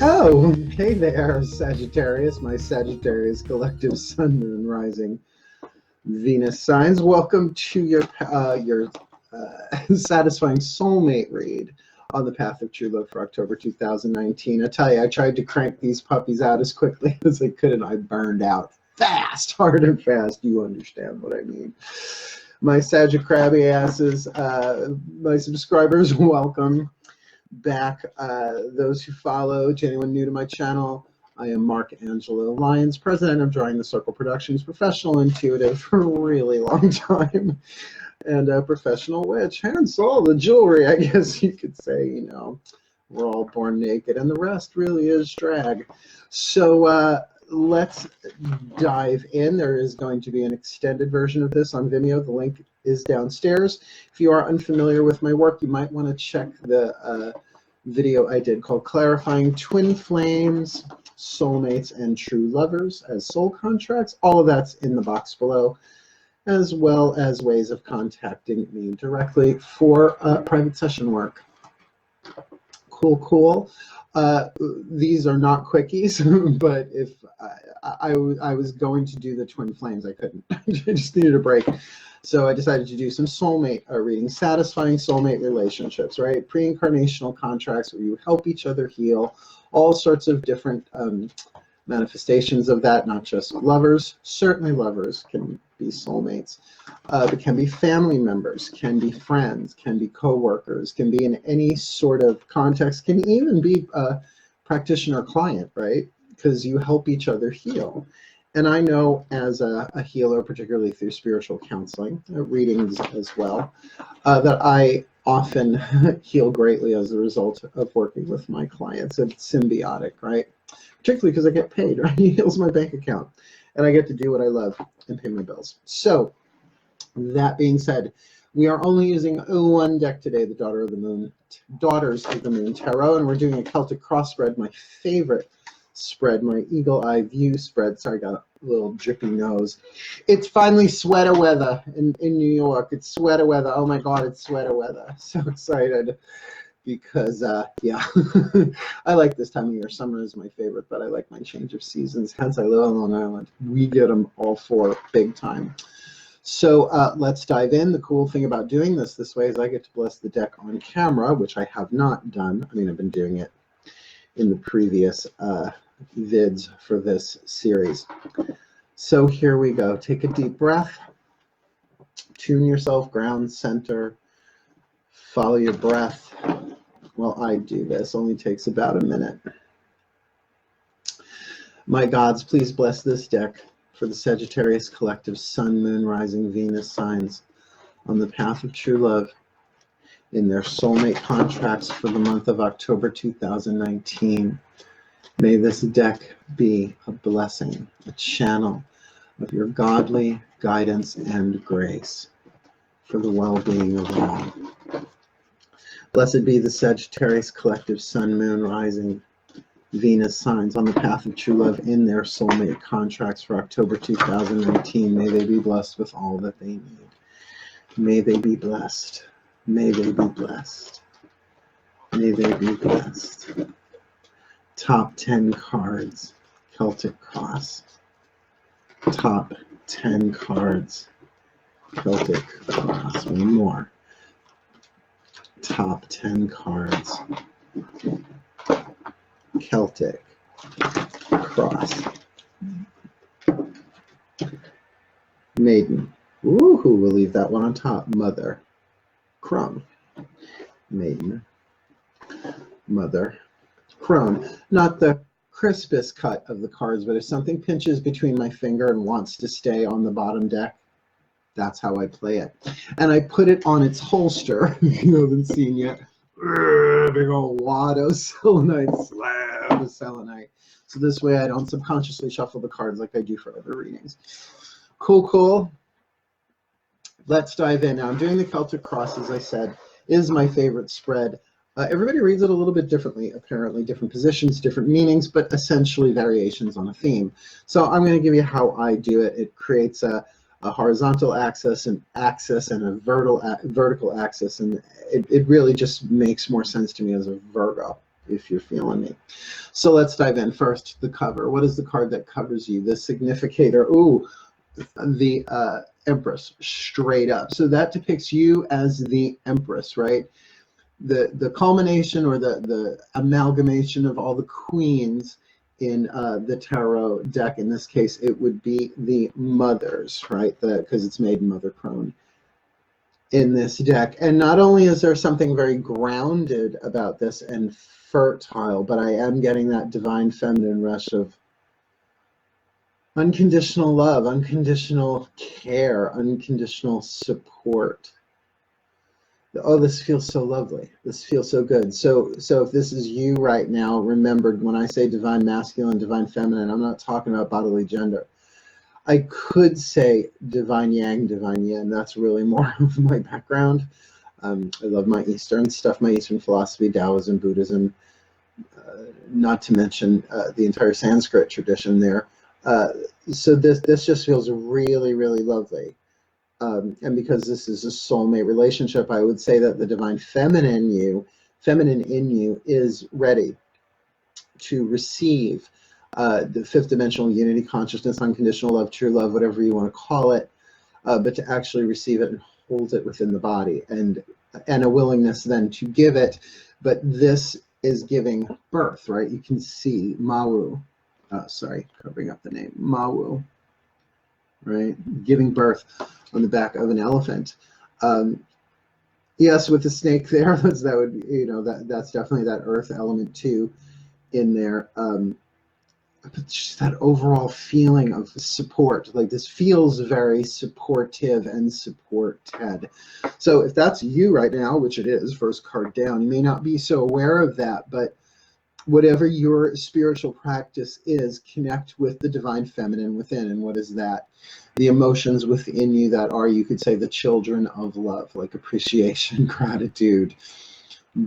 Oh, hey there, Sagittarius, my Sagittarius collective Sun, Moon, Rising, Venus signs. Welcome to your Satisfying Soulmate read on the Path of True Love for October 2019. I tell you, I tried to crank these puppies out as quickly as I could, and I burned out fast, hard and fast. You understand what I mean. My Sagittarius asses, my subscribers, welcome back. Those who follow, to anyone new to my channel, I am Angelo, Lyons, president of Drawing the Circle Productions, professional intuitive for a really long time, and a professional witch. And soul, the jewelry, I guess you could say. You know, we're all born naked, and the rest really is drag. So let's dive in. There is going to be an extended version of this on Vimeo. The link is downstairs. If you are unfamiliar with my work, you might want to check the video I did called Clarifying Twin Flames, Soulmates, and True Lovers as Soul Contracts. All of that's in the box below, as well as ways of contacting me directly for private session work. Cool. These are not quickies, but if I was going to do the twin flames, I couldn't. I just needed a break. So I decided to do some soulmate readings, satisfying soulmate relationships, right? Pre-incarnational contracts where you help each other heal, all sorts of different manifestations of that, not just lovers. Certainly lovers can be soulmates, but can be family members, can be friends, can be co-workers, can be in any sort of context, can even be a practitioner-client, right? Because you help each other heal. And I know as a healer, particularly through spiritual counseling, readings as well, that I often heal greatly as a result of working with my clients. It's symbiotic, right? Particularly because I get paid, right? It heals my bank account, and I get to do what I love and pay my bills. So that being said, we are only using one deck today, the Daughters of the Moon Tarot, and we're doing a Celtic cross spread, my favorite spread, my eagle eye view spread. Sorry, I got a little drippy nose. It's finally sweater weather in New York. It's sweater weather. Oh my God, it's sweater weather. So excited because, yeah, I like this time of year. Summer is my favorite, but I like my change of seasons. Hence, I live on Long Island. We get them all four big time. So let's dive in. The cool thing about doing this way is I get to bless the deck on camera, which I have not done. I mean, I've been doing it in the previous VIDS for this series. So here we go. Take a deep breath. Tune yourself, ground center. Follow your breath. Well, I do this. Only takes about a minute. My gods, please bless this deck for the Sagittarius collective Sun, Moon, Rising, Venus signs on the path of true love in their soulmate contracts for the month of October 2019. May this deck be a blessing, a channel of your godly guidance and grace for the well-being of all. Blessed be the Sagittarius collective Sun, Moon, Rising, Venus signs on the path of true love in their soulmate contracts for October 2019. May they be blessed with all that they need. May they be blessed. May they be blessed. May they be blessed. Top 10 cards, Celtic Cross. Top 10 cards, Celtic Cross. One more. Top 10 cards, Celtic Cross. Maiden. Ooh, we'll leave that one on top. Mother. Crone. Maiden. Mother. Crone. Not the crispest cut of the cards, but if something pinches between my finger and wants to stay on the bottom deck, that's how I play it. And I put it on its holster, if you haven't seen yet. Big old wad of selenite, slab of selenite. So this way I don't subconsciously shuffle the cards like I do for other readings. Cool. Let's dive in. Now I'm doing the Celtic Cross, as I said, is my favorite spread. Everybody reads it a little bit differently, apparently. Different positions, different meanings, but essentially variations on a theme. So I'm going to give you how I do it. It creates a horizontal axis, an axis, and a vertical axis, and it really just makes more sense to me as a Virgo. if you're feeling me. So let's dive in. First, the cover. What is the card that covers you? The significator. Ooh, the Empress, straight up. So that depicts you as the Empress, right? The culmination, or the amalgamation of all the queens in the tarot deck. In this case, it would be the mothers, right? Because it's made mother crone in this deck. And not only is there something very grounded about this and fertile, but I am getting that divine feminine rush of unconditional love, unconditional care, unconditional support. Oh, this feels so lovely. This feels so good. So if this is you right now, remember, when I say divine masculine, divine feminine, I'm not talking about bodily gender. I could say divine yang, divine yin. That's really more of my background. I love my Eastern stuff, my Eastern philosophy, Taoism, Buddhism, not to mention the entire Sanskrit tradition there. So this just feels really, really lovely. And because this is a soulmate relationship, I would say that the divine feminine in you is ready to receive the fifth dimensional unity consciousness, unconditional love, true love, whatever you want to call it, but to actually receive it and hold it within the body, and a willingness then to give it. But this is giving birth, right? You can see Mawu, sorry, covering up the name, Mawu, right? Giving birth on the back of an elephant. Yes, with the snake there, that's definitely that earth element too in there. But just that overall feeling of support, like this feels very supportive and supported. So if that's you right now, which it is, first card down, you may not be so aware of that, but whatever your spiritual practice is, connect with the divine feminine within. And what is that? The emotions within you that are, you could say, the children of love, like appreciation, gratitude,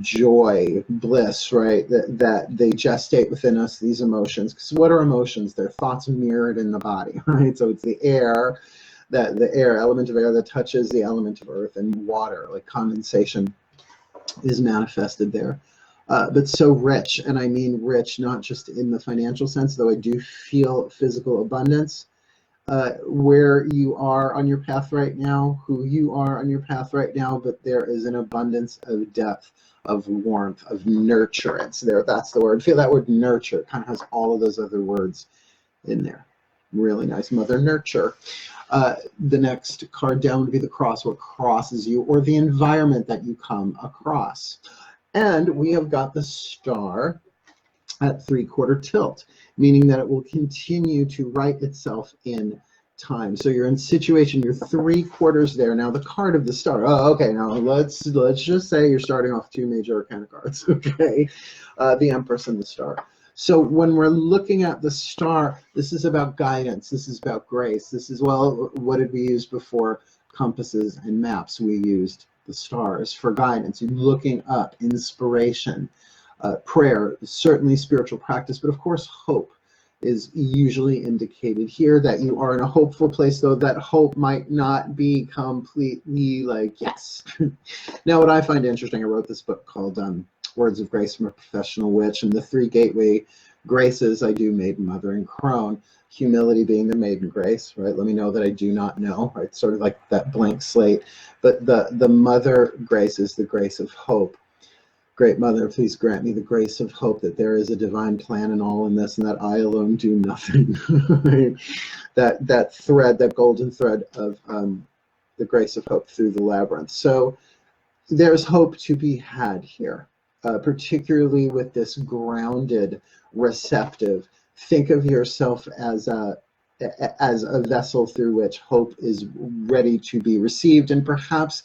joy, bliss, right? That they gestate within us, these emotions. Because what are emotions? They're thoughts mirrored in the body, right? So it's the air, the air, element of air that touches the element of earth, and water, like condensation, is manifested there. But so rich, and I mean rich, not just in the financial sense, though I do feel physical abundance. Where you are on your path right now, who you are on your path right now, but there is an abundance of depth, of warmth, of nurturance there. That's the word. Feel that word nurture. It kind of has all of those other words in there. Really nice. Mother Nurture. The next card down would be the cross. What crosses you, or the environment that you come across. And we have got the star at 3/4 tilt, meaning that it will continue to right itself in time. So you're in situation, you're 3/4 there. Now the card of the star. Oh, okay. Now let's just say you're starting off 2 major arcana cards. Okay, the Empress and the Star. So when we're looking at the star, this is about guidance. This is about grace. This is, well, what did we use before compasses and maps? We used the stars for guidance. You're looking up, inspiration, prayer, certainly spiritual practice, but of course hope is usually indicated here, that you are in a hopeful place, though that hope might not be completely like, yes. Now, what I find interesting, I wrote this book called Words of Grace from a Professional Witch, and the 3 gateway graces I do: maiden, mother, and crone. Humility being the maiden grace, right? Let me know that I do not know, right? Sort of like that blank slate. But the mother grace is the grace of hope. Great Mother, please grant me the grace of hope, that there is a divine plan in all in this, and that I alone do nothing. Right? That thread, that golden thread of the grace of hope through the labyrinth. So there's hope to be had here, particularly with this grounded, receptive. Think of yourself as a vessel through which hope is ready to be received and perhaps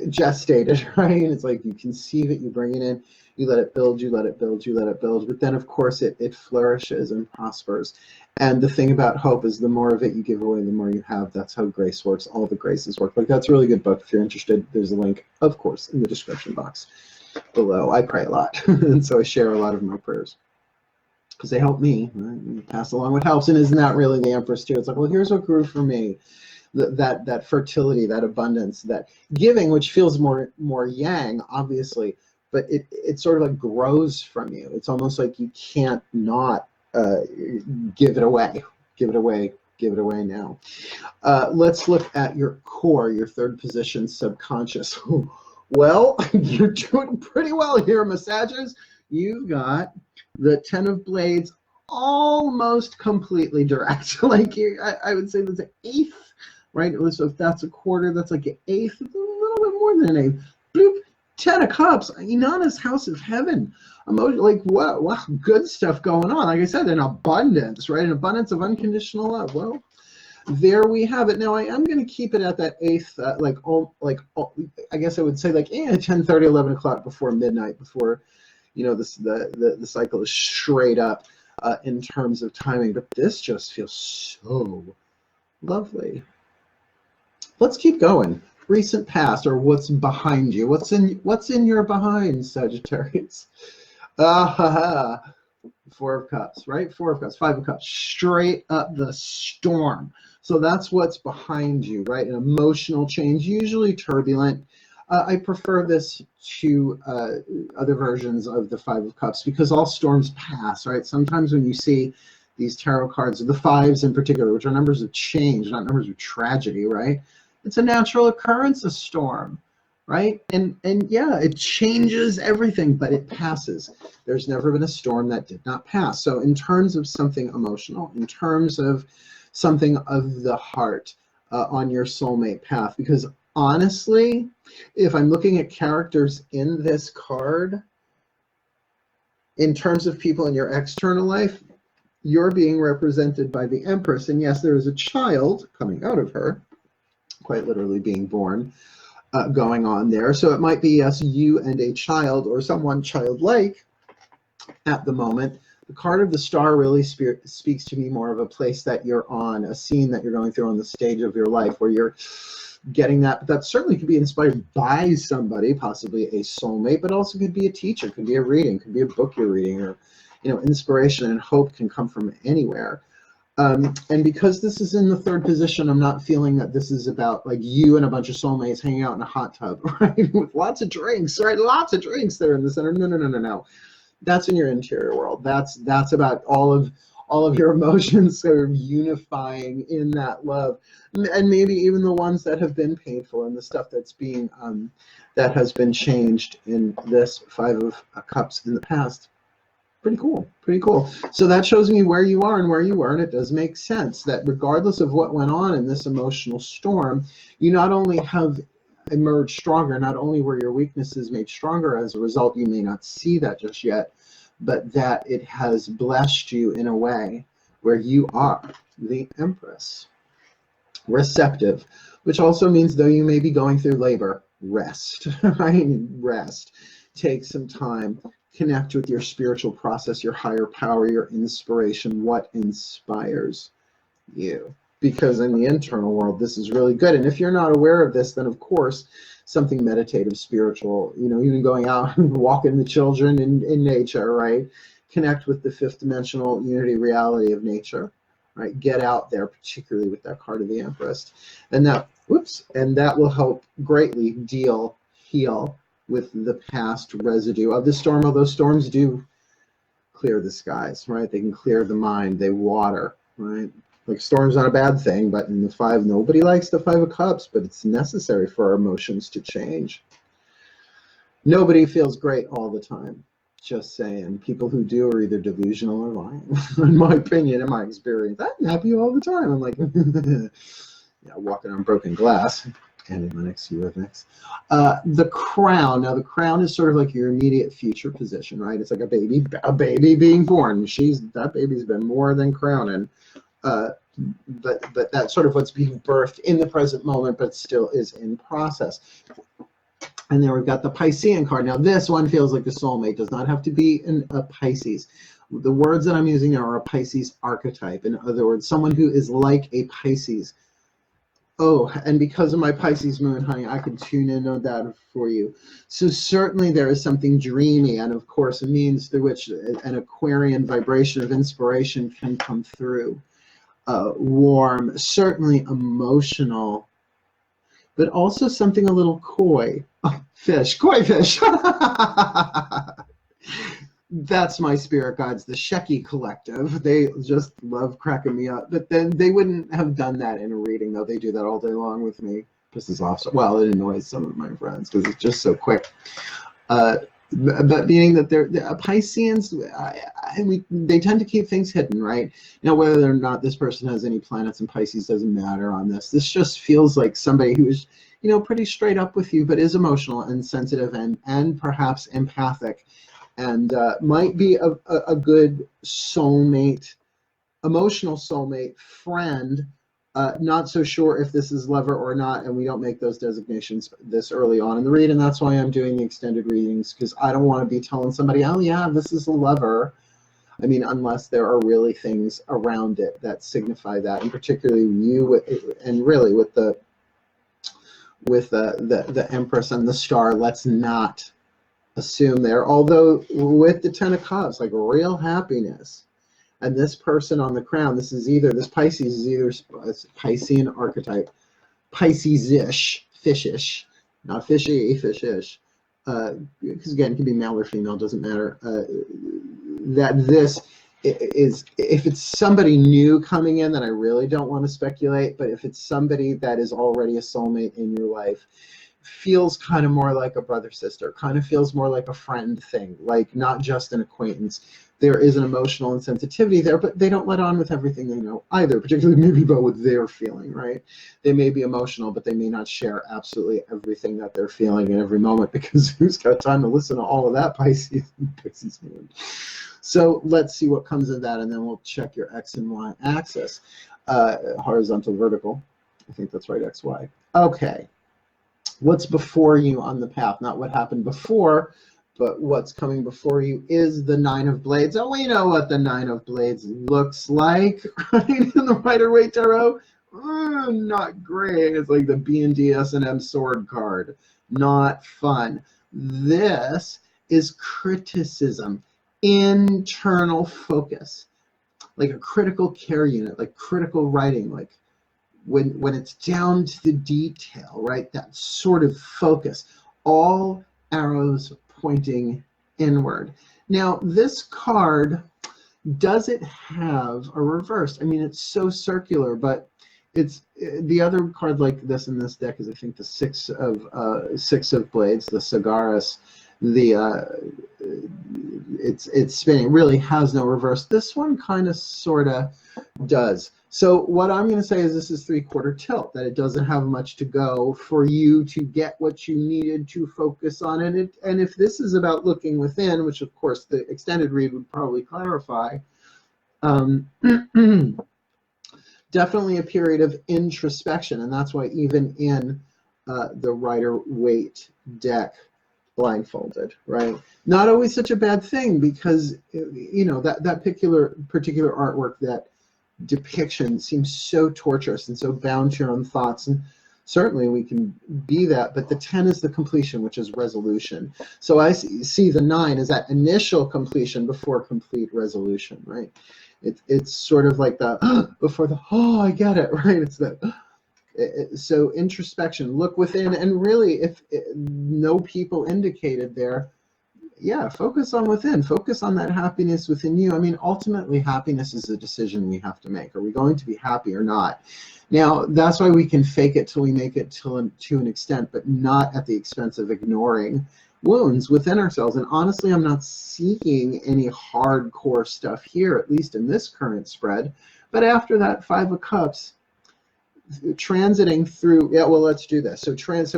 gestated, right? It's like you conceive it, you bring it in, you let it build, you let it build, you let it build, but then of course it flourishes and prospers. And the thing about hope is the more of it you give away, the more you have. That's how grace works. All the graces work. Like, that's a really good book. If you're interested, there's a link, of course, in the description box below. I pray a lot, and so I share a lot of my prayers, because they help me, right? Pass along what helps. And isn't that really the Empress too? It's like, well, here's what grew for me. That fertility, that abundance, that giving, which feels more yang, obviously, but it sort of like grows from you. It's almost like you can't not give it away. Give it away. Give it away now. Let's look at your core, your third position, subconscious. Well, you're doing pretty well here, massagers. You've got the 10 of Blades almost completely direct. Like I would say that's an eighth, right? So if that's a quarter, that's like an eighth, a little bit more than an eighth. Bloop. 10 of Cups, Inanna's house of heaven. Like what good stuff going on. Like I said, an abundance, right? An abundance of unconditional love. Well, there we have it. Now I am going to keep it at that eighth, I guess I would say like 10:30, 11 o'clock before midnight, before the cycle is straight up in terms of timing. But this just feels so lovely. Let's keep going. Recent past, or what's behind you. What's in your behind, Sagittarius? Four of Cups, right? Four of Cups, Five of Cups, straight up the storm. So that's what's behind you, right? An emotional change, usually turbulent. I prefer this to other versions of the Five of Cups because all storms pass, right? Sometimes when you see these tarot cards, the fives in particular, which are numbers of change, not numbers of tragedy, right? It's a natural occurrence, a storm, right? And yeah, it changes everything, but it passes. There's never been a storm that did not pass. So in terms of something emotional, in terms of something of the heart on your soulmate path, because honestly, if I'm looking at characters in this card, in terms of people in your external life, you're being represented by the Empress. And yes, there is a child coming out of her, quite literally being born, going on there. So it might be, yes, you and a child or someone childlike at the moment. The card of the Star really speaks to me more of a place that you're on, a scene that you're going through on the stage of your life where you're getting that. But that certainly could be inspired by somebody, possibly a soulmate, but also could be a teacher, could be a reading, could be a book you're reading, or inspiration and hope can come from anywhere. And because this is in the third position, I'm not feeling that this is about like you and a bunch of soulmates hanging out in a hot tub, right? With lots of drinks, right? Lots of drinks there in the center. No. That's in your interior world. That's about all of your emotions sort of unifying in that love, and maybe even the ones that have been painful and the stuff that's being that has been changed in this Five of Cups in the past. Pretty cool. So that shows me where you are and where you were, and it does make sense that regardless of what went on in this emotional storm, you not only have emerged stronger, not only were your weaknesses made stronger as a result, you may not see that just yet, but that it has blessed you in a way where you are the Empress. Receptive, which also means though you may be going through labor, rest, right? Rest. Take some time. Connect with your spiritual process, your higher power, your inspiration, what inspires you. Because in the internal world, this is really good. And if you're not aware of this, then of course, something meditative, spiritual, even going out and walking the children in nature, right? Connect with the fifth dimensional unity reality of nature, right? Get out there, particularly with that card of the Empress. And that will help greatly heal with the past residue of the storm, although storms do clear the skies, right? They can clear the mind, they water, right? Like storm's not a bad thing, but in the five, nobody likes the Five of Cups, but it's necessary for our emotions to change. Nobody feels great all the time, just saying. People who do are either delusional or lying, in my opinion, in my experience. I'm happy all the time. I'm like, yeah, walking on broken glass. And in the next few next. The crown. Now the crown is sort of like your immediate future position, right? It's like a baby being born. That baby's been more than crowning. But that's sort of what's being birthed in the present moment, but still is in process. And then we've got the Piscean card. Now this one feels like a soulmate. Does not have to be a Pisces. The words that I'm using are a Pisces archetype. In other words, someone who is like a Pisces. Oh, and because of my Pisces moon, honey, I could tune in on that for you. So certainly there is something dreamy, and of course a means through which an Aquarian vibration of inspiration can come through. Warm, certainly emotional, but also something a little coy. Oh, fish, koi fish. That's my spirit guides, the Shecky Collective. They just love cracking me up. But then they wouldn't have done that in a reading, though. They do that all day long with me. Pisses off. Well, it annoys some of my friends because it's just so quick. But meaning that they're Pisceans, they tend to keep things hidden, right? Now, whether or not this person has any planets in Pisces doesn't matter on this. This just feels like somebody who is, you know, pretty straight up with you, but is emotional and sensitive and perhaps empathic, and might be a good soulmate, emotional soulmate, friend. Not so sure if this is lover or not, and we don't make those designations this early on in the read, and that's why I'm doing the extended readings, because I don't want to be telling somebody, oh yeah, this is a lover. I mean, unless there are really things around it that signify that, and particularly you, and really with the Empress and the Star, let's not assume there. Although with the Ten of Cups, like real happiness. And this person on the crown, this Pisces is either a Piscean archetype, Pisces-ish, fishish, not fishy, fishish, because again, it can be male or female, doesn't matter. That this is, if it's somebody new coming in, then I really don't want to speculate, but if it's somebody that is already a soulmate in your life, feels kind of more like a brother-sister, kind of feels more like a friend thing, like not just an acquaintance. There is an emotional insensitivity there, but they don't let on with everything they know either, particularly maybe about what they're feeling, right? They may be emotional, but they may not share absolutely everything that they're feeling in every moment, because who's got time to listen to all of that, Pisces moon? So let's see what comes of that, and then we'll check your X and Y axis. Horizontal, vertical. I think that's right, X, Y. Okay. What's before you on the path? Not what happened before, but what's coming before you is the Nine of Blades. Oh, we know what the Nine of Blades looks like, right? In the Rider-Waite Tarot. Not great. It's like the B&D S&M sword card. Not fun. This is criticism, internal focus, like a critical care unit, like critical writing, like when it's down to the detail, right? That sort of focus. All arrows pointing inward. Now, this card, does it have a reverse? I mean, it's so circular, but it's the other card like this in this deck is, I think, the Six of Blades, the Sagaris. It's spinning. It really has no reverse. This one kind of sort of does. So what I'm going to say is this is 3/4 tilt, that it doesn't have much to go for you to get what you needed to focus on. And if this is about looking within, which of course the extended read would probably clarify, definitely a period of introspection. And that's why even in the Rider-Waite deck, blindfolded, right? Not always such a bad thing, because you know that particular artwork, that depiction seems so torturous and so bound to your own thoughts, and certainly we can be that, but the 10 is the completion, which is resolution. So I see the 9 as that initial completion before complete resolution, right? It's sort of like the before the, oh, I get it, right? It's that. So introspection, look within, and really, if no people indicated there, yeah, focus on within, focus on that happiness within you. I mean, ultimately, happiness is a decision we have to make. Are we going to be happy or not? Now, that's why we can fake it till we make it to an extent, but not at the expense of ignoring wounds within ourselves. And honestly, I'm not seeking any hardcore stuff here, at least in this current spread. But after that 5 of Cups, transiting through, yeah, well, let's do this. So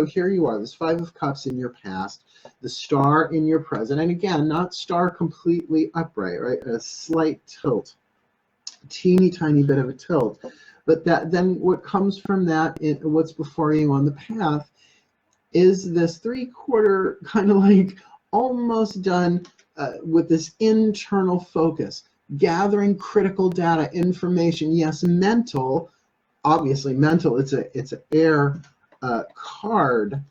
here you are, this 5 of Cups in your past, the Star in your present, and again, not Star completely upright, right? A slight tilt, teeny tiny bit of a tilt. But then what comes from that, what's before you on the path, is this 3/4 kind of like almost done with this internal focus, gathering critical data, information, yes, mental. Obviously mental, it's an air card,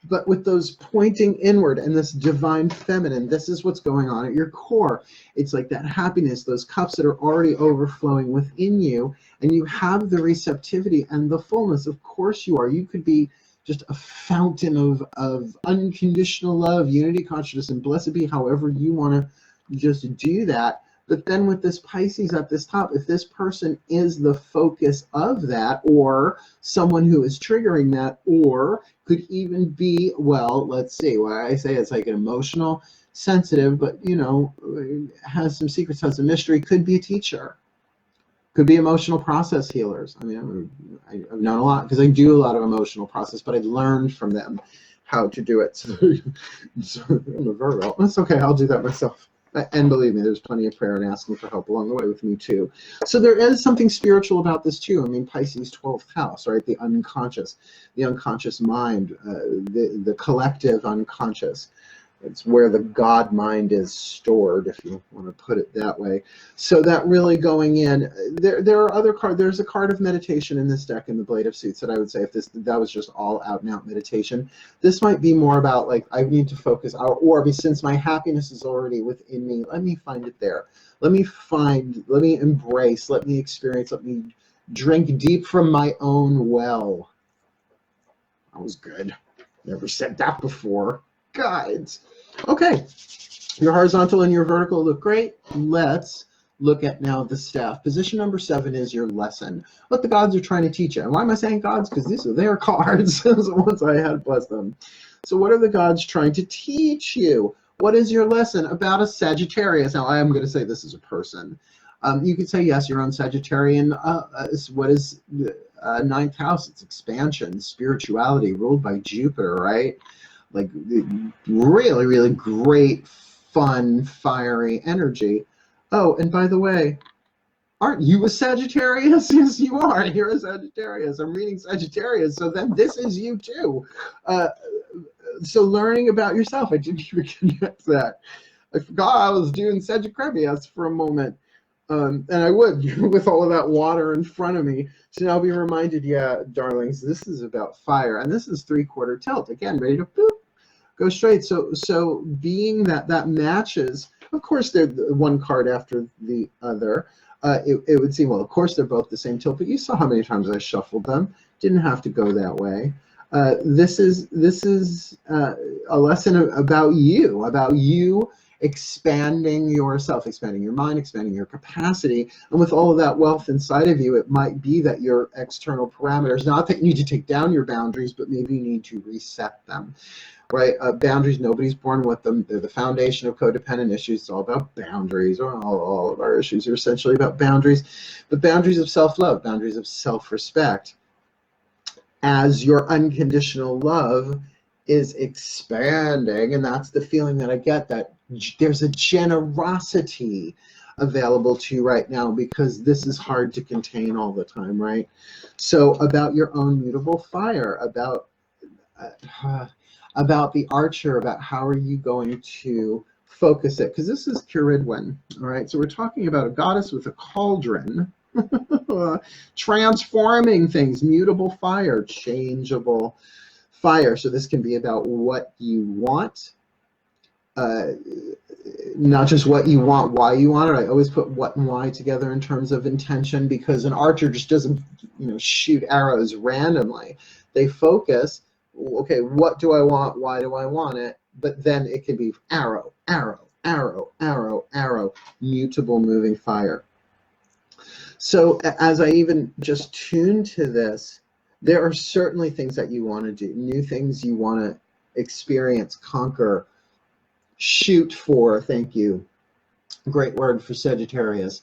but with those pointing inward and this divine feminine, this is what's going on at your core. It's like that happiness, those cups that are already overflowing within you, and you have the receptivity and the fullness. Of course you are. You could be just a fountain of unconditional love, unity, consciousness, and blessed be, however you want to just do that. But then with this Pisces at this top, if this person is the focus of that, or someone who is triggering that, or could even be, well, let's see, why I say it's like an emotional, sensitive, but, you know, has some secrets, has some mystery, could be a teacher, could be emotional process healers. I mean, I've known a lot, because I do a lot of emotional process, but I learned from them how to do it. So I'm a Virgo. That's okay, I'll do that myself. And believe me, there's plenty of prayer and asking for help along the way with me too. So there is something spiritual about this too. I mean, Pisces 12th house, right? The unconscious mind, the collective unconscious. It's where the God mind is stored, if you want to put it that way. So that really going in, there are other cards. There's a card of meditation in this deck in the Blade of Suits that I would say, if that was just all out and out meditation, this might be more about like, I need to focus, or since my happiness is already within me, let me find it there. Let me embrace, let me experience, let me drink deep from my own well. That was good. Never said that before. Guides. Okay, your horizontal and your vertical look great. Let's look at now the staff. Position number 7 is your lesson. What the gods are trying to teach you. And why am I saying gods? Because these are their cards. The ones I had, bless them. So what are the gods trying to teach you? What is your lesson about a Sagittarius? Now I am going to say this is a person. You could say yes, your own Sagittarian. What is ninth house? It's expansion, spirituality, ruled by Jupiter, right? Like really, really great, fun, fiery energy. Oh, and by the way, aren't you a Sagittarius? Yes, you are. You're a Sagittarius. I'm reading Sagittarius, so then this is you too. So learning about yourself, I didn't even connect that. I forgot I was doing Sagittarius for a moment. And I would, with all of that water in front of me. So now I'll be reminded, yeah, darlings, this is about fire. And this is 3/4 tilt. Again, ready to boop, go straight. So being that matches, of course, they're one card after the other. It would seem, well, of course, they're both the same tilt, but you saw how many times I shuffled them. Didn't have to go that way. This is a lesson about you expanding yourself, expanding your mind, expanding your capacity. And with all of that wealth inside of you, it might be that your external parameters, not that you need to take down your boundaries, but maybe you need to reset them, right? Boundaries, nobody's born with them. They're the foundation of codependent issues. It's all about boundaries, or all of our issues are essentially about boundaries, but boundaries of self-love, boundaries of self-respect, as your unconditional love is expanding. And that's the feeling that I get, that there's a generosity available to you right now, because this is hard to contain all the time, right? So about your own mutable fire, about the archer, about how are you going to focus it, because this is Kiridwin, all right? So we're talking about a goddess with a cauldron, transforming things, mutable fire, changeable fire. So this can be about what you want, not just what you want, why you want it. I always put what and why together in terms of intention, because an archer just doesn't, shoot arrows randomly. They focus, okay, what do I want? Why do I want it? But then it can be arrow, arrow, arrow, arrow, arrow, mutable moving fire. So as I even just tune to this, there are certainly things that you want to do, new things you want to experience, conquer, shoot for. Thank you. Great word for Sagittarius.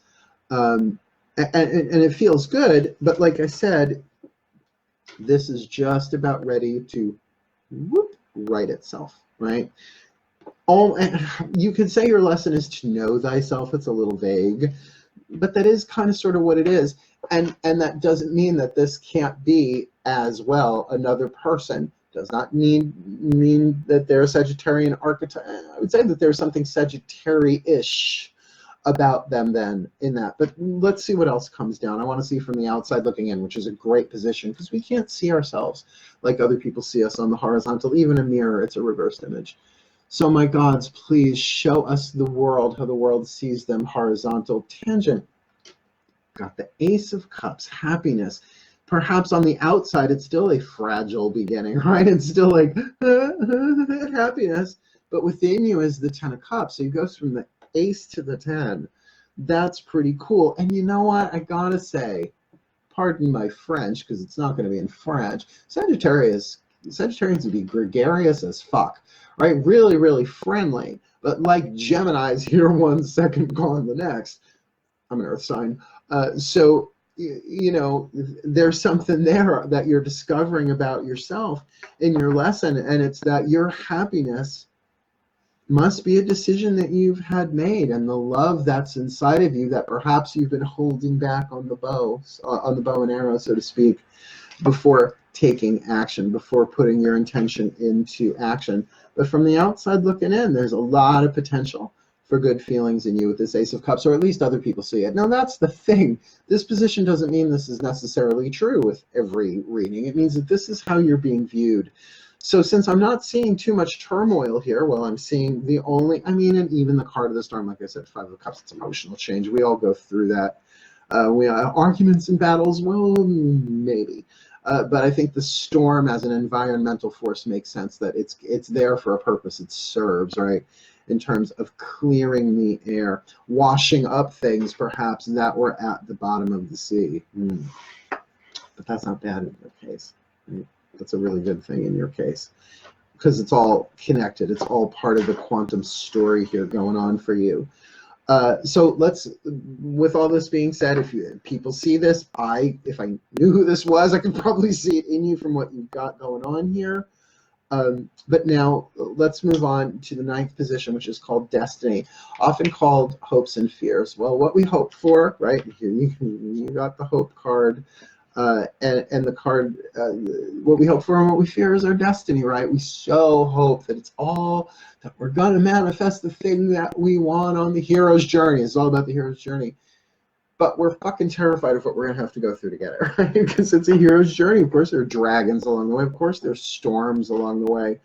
And it feels good, but like I said, this is just about ready to right itself, right? You could say your lesson is to know thyself. It's a little vague, but that is kind of sort of what it is. And that doesn't mean that this can't be as well another person. Does not mean that they're a Sagittarian archetype. I would say that there's something Sagittarius-ish about them then in that. But let's see what else comes down. I want to see from the outside looking in, which is a great position because we can't see ourselves like other people see us on the horizontal. Even a mirror, it's a reversed image. So my gods, please show us the world, how the world sees them horizontal. Tangent. Got the Ace of Cups, happiness. Perhaps on the outside, it's still a fragile beginning, right? It's still like happiness. But within you is the 10 of Cups. So you go from the Ace to the 10. That's pretty cool. And you know what? I gotta say, pardon my French, because it's not going to be in French. Sagittarians would be gregarious as fuck, right? Really, really friendly. But like Geminis, here 1 second, gone the next. I'm an earth sign. So, you know, there's something there that you're discovering about yourself in your lesson. And it's that your happiness must be a decision that you've had made, and the love that's inside of you that perhaps you've been holding back on the bow and arrow, so to speak, before taking action, before putting your intention into action. But from the outside looking in, there's a lot of potential for good feelings in you with this Ace of Cups, or at least other people see it. Now, that's the thing. This position doesn't mean this is necessarily true with every reading. It means that this is how you're being viewed. So since I'm not seeing too much turmoil here, well, I'm seeing the only, I mean, and even the card of the storm, like I said, 5 of Cups, it's emotional change. We all go through that. We arguments and battles, well, maybe. But I think the storm as an environmental force makes sense, that it's there for a purpose. It serves, right, in terms of clearing the air, washing up things perhaps that were at the bottom of the sea. But that's not bad in your case, right? That's a really good thing in your case, because it's all connected. It's all part of the quantum story here going on for you. So let's, with all this being said, if people see this, if I knew who this was, I could probably see it in you from what you've got going on here. But now let's move on to the 9th position, which is called destiny, often called hopes and fears. Well, what we hope for, right here, you got the hope card. And the card, what we hope for and what we fear is our destiny, right? We so hope that it's all, that we're going to manifest the thing that we want on the hero's journey. It's all about the hero's journey. But we're fucking terrified of what we're going to have to go through to get it, right? Because it's a hero's journey. Of course, there are dragons along the way. Of course, there's storms along the way.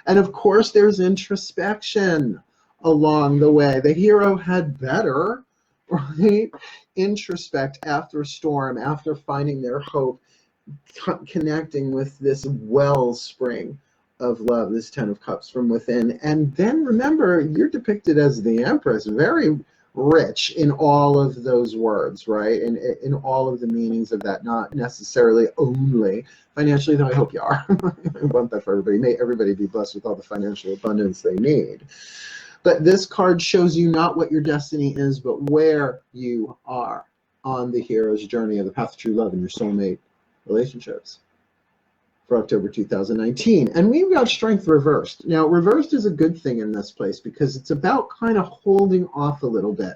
And of course, there's introspection along the way. The hero had better, right? Introspect after a storm, after finding their hope, connecting with this wellspring of love, this 10 of Cups from within. And then remember, you're depicted as the Empress, very rich in all of those words, right? And in all of the meanings of that, not necessarily only financially, though I hope you are. I want that for everybody. May everybody be blessed with all the financial abundance they need. But this card shows you not what your destiny is, but where you are on the hero's journey of the path of true love and your soulmate relationships for October 2019. And we've got strength reversed. Now, reversed is a good thing in this place because it's about kind of holding off a little bit.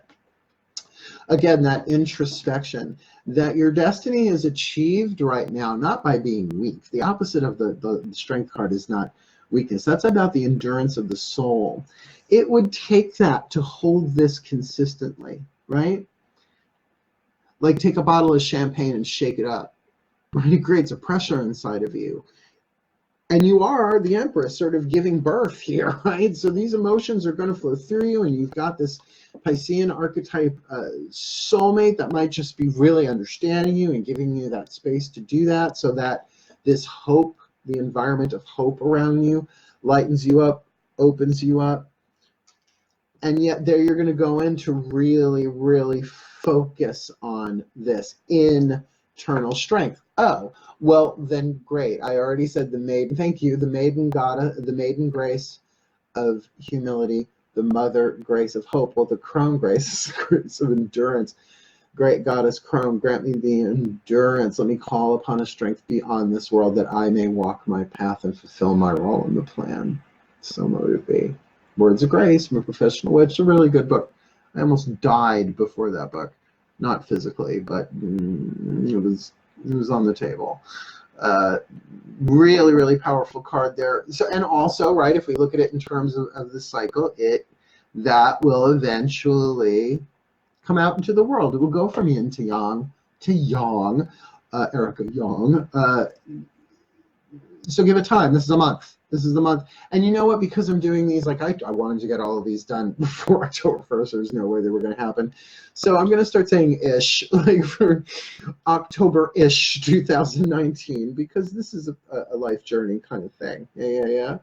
Again, that introspection, that your destiny is achieved right now, not by being weak. The opposite of the strength card is not weakness. That's about the endurance of the soul. It would take that to hold this consistently, right? Like take a bottle of champagne and shake it up, right? It creates a pressure inside of you. And you are the Empress sort of giving birth here, right? So these emotions are going to flow through you, and you've got this Piscean archetype soulmate that might just be really understanding you and giving you that space to do that, so that this hope, the environment of hope around you, lightens you up, opens you up. And yet there you're going to go in to really, really focus on this internal strength. Oh, well, then great. I already said the maiden, thank you, the maiden goddess, the maiden grace of humility, the mother grace of hope. Well, the crone grace is the grace of endurance. Great goddess crone, grant me the endurance. Let me call upon a strength beyond this world that I may walk my path and fulfill my role in the plan. So mote it be. Words of Grace from a Professional Witch. It's a really good book. I almost died before that book. Not physically, but it was on the table. Really, really powerful card there. So, and also, right, if we look at it in terms of the cycle, that will eventually come out into the world. It will go from yin to yang, Erica Yang. So give it time. This is a month. This is the month. And you know what? Because I'm doing these, like I wanted to get all of these done before October 1st. There's no way they were going to happen. So I'm going to start saying ish, like for October-ish 2019, because this is a life journey kind of thing. Yeah.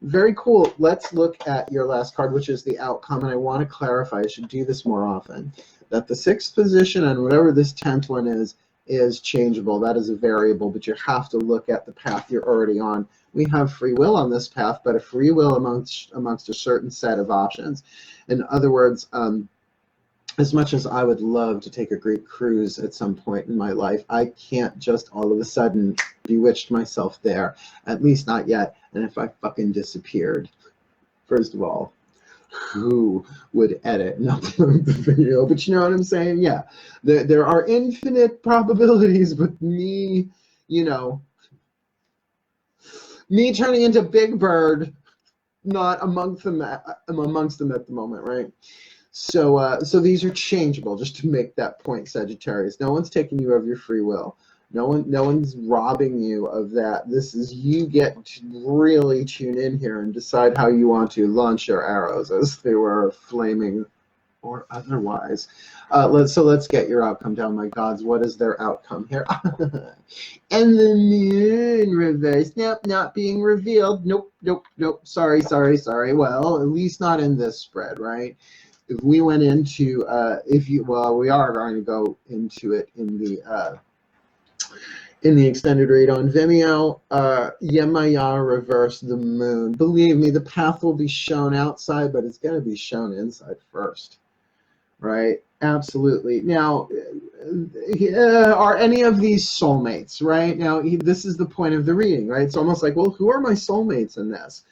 Very cool. Let's look at your last card, which is the outcome. And I want to clarify, I should do this more often, that the 6th position and whatever this 10th one is changeable. That is a variable, but you have to look at the path you're already on. We have free will on this path, but a free will amongst a certain set of options. In other words, as much as I would love to take a Greek cruise at some point in my life, I can't just all of a sudden bewitched myself there, at least not yet. And if I fucking disappeared, first of all, who would edit and upload the video? But you know what I'm saying? Yeah, there are infinite probabilities, but me, you know, me turning into Big Bird, not amongst them at the moment, right? So these are changeable, just to make that point, Sagittarius. No one's taking you of your free will. No one's robbing you of that. This is, you get to really tune in here and decide how you want to launch your arrows, as they were flaming or otherwise. Let's get your outcome down, my gods. What is their outcome here? And the moon reverse. Nope, not being revealed. Nope. Sorry. Well, at least not in this spread, right? If we went into, we are going to go into it in the extended read on Vimeo. Yemaya reverse the moon. Believe me, the path will be shown outside, but it's going to be shown inside first, right? Absolutely. Now, are any of these soulmates, right? Now, this is the point of the reading, right? It's almost like, well, who are my soulmates in this?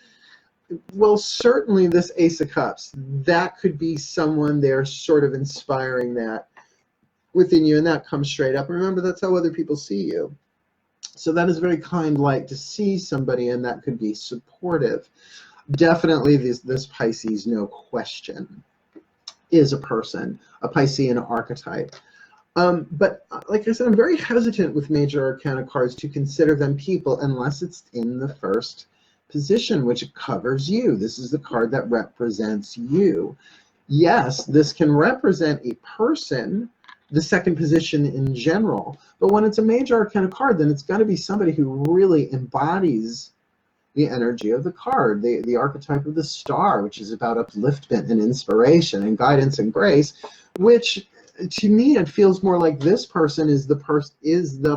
Well, certainly this Ace of Cups, that could be someone there sort of inspiring that within you, and that comes straight up. Remember, that's how other people see you. So that is very kind light to see somebody, and that could be supportive. Definitely this Pisces, no question, is a person, a Piscean archetype. But like I said, I'm very hesitant with major arcana cards to consider them people unless it's in the first position, which covers you. This is the card that represents you. Yes, this can represent a person, the second position in general, but when it's a major arcana card, then it's got to be somebody who really embodies the energy of the card, the archetype of the star, which is about upliftment and inspiration and guidance and grace, which to me it feels more like this person is the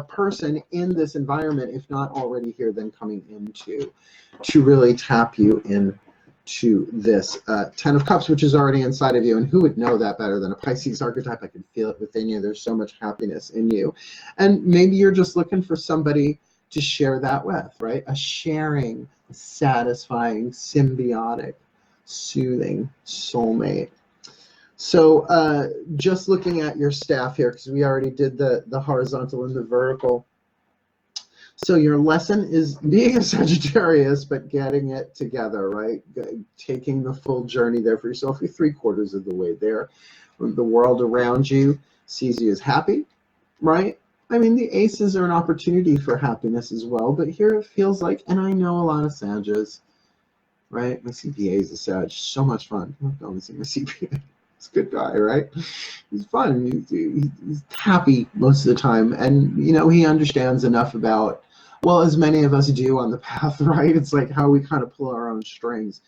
person in this environment, if not already here, then coming into to really tap you into this 10 of Cups, which is already inside of you. And who would know that better than a Pisces archetype? I can feel it within you. There's so much happiness in you. And maybe you're just looking for somebody to share that with, right? A sharing, satisfying, symbiotic, soothing soulmate. So just looking at your staff here, because we already did the horizontal and the vertical. So your lesson is being a Sagittarius, but getting it together, right? Taking the full journey there for yourself. You're 3/4 of the way there. The world around you sees you as happy, right? I mean, the aces are an opportunity for happiness as well, but here it feels like, and I know a lot of Sages, right? My CPA is a Sag. So much fun. I'm going to see my CPA. He's a good guy, right? He's fun. He's happy most of the time, and you know, he understands enough about, well, as many of us do on the path, right? It's like how we kind of pull our own strings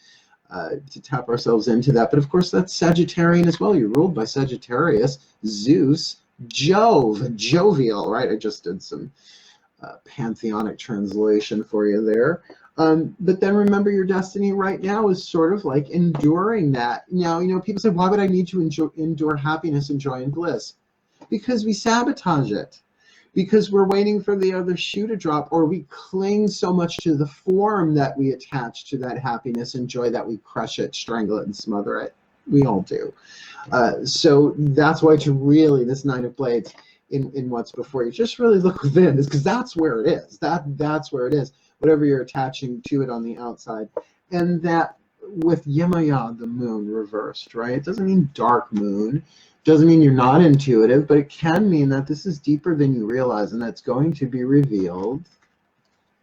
to tap ourselves into that. But of course, that's Sagittarian as well. You're ruled by Sagittarius, Zeus, Jove, jovial, right? I just did some pantheonic translation for you there. But then remember, your destiny right now is sort of like enduring that. Now, you know, people say, why would I need to endure happiness and joy and bliss? Because we sabotage it. Because we're waiting for the other shoe to drop, or we cling so much to the form that we attach to that happiness and joy that we crush it, strangle it, and smother it. We all do. So that's why to really, this Nine of Blades in what's before you, just really look within, because that's where it is. That's where it is. Whatever you're attaching to it on the outside. And that with Yemaya, the moon reversed, right? It doesn't mean dark moon. Doesn't mean you're not intuitive, but it can mean that this is deeper than you realize, and that's going to be revealed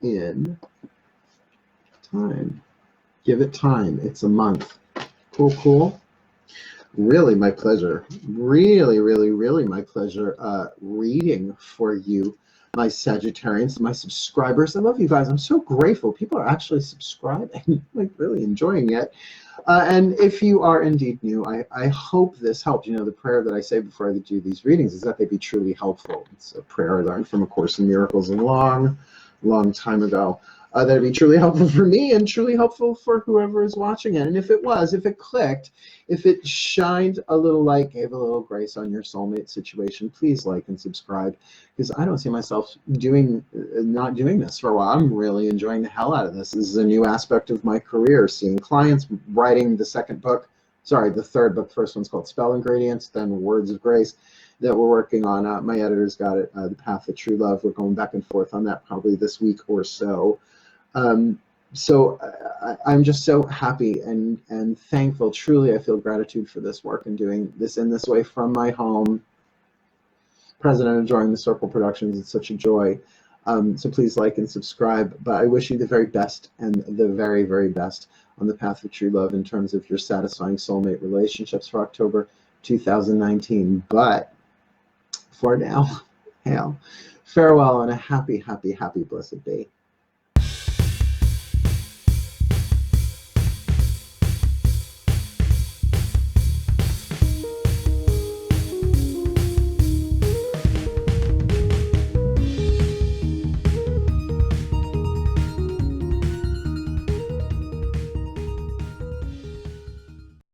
in time. Give it time. It's a month. Cool, cool. Really my pleasure. Really, really, really my pleasure reading for you, my Sagittarians, my subscribers. I love you guys. I'm so grateful. People are actually subscribing, like really enjoying it. And if you are indeed new, I hope this helped. You know, the prayer that I say before I do these readings is that they be truly helpful. It's a prayer I learned from A Course in Miracles a long, long time ago. That'd be truly helpful for me and truly helpful for whoever is watching it. And if it was, if it clicked, if it shined a little light, gave a little grace on your soulmate situation, please like and subscribe, because I don't see myself not doing this for a while. I'm really enjoying the hell out of this. This is a new aspect of my career, seeing clients, writing the third book. The first one's called Spell Ingredients, then Words of Grace, that we're working on. My editor's got it, The Path of True Love. We're going back and forth on that probably this week or so. So I'm just so happy and thankful. Truly, I feel gratitude for this work and doing this in this way from my home. Present and enjoying the Circle Productions. It's such a joy. So please like and subscribe. But I wish you the very best and the very, very best on the path of true love in terms of your satisfying soulmate relationships for October 2019. But for now, hail, farewell, and a happy, happy, happy, blessed day.